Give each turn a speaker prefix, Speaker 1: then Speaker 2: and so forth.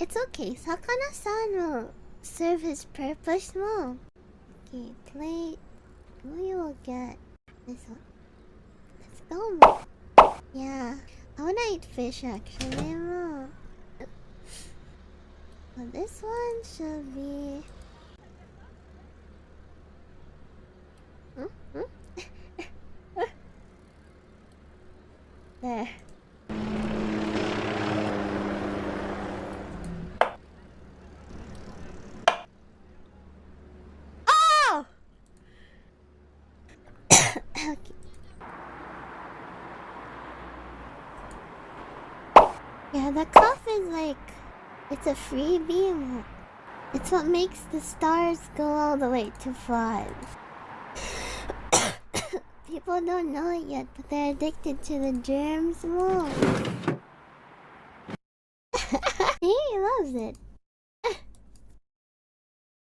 Speaker 1: It's okay. Sakana-san will serve his purpose more. Okay, plate. We will get this one. Let's go. Yeah. I wanna eat fish actually more. Well, this one should be... There. Oh! Okay. Yeah, the cough is like... It's a freebie. It's what makes the stars go all the way to 5. People don't know it yet, but they're addicted to the germs more. He loves it.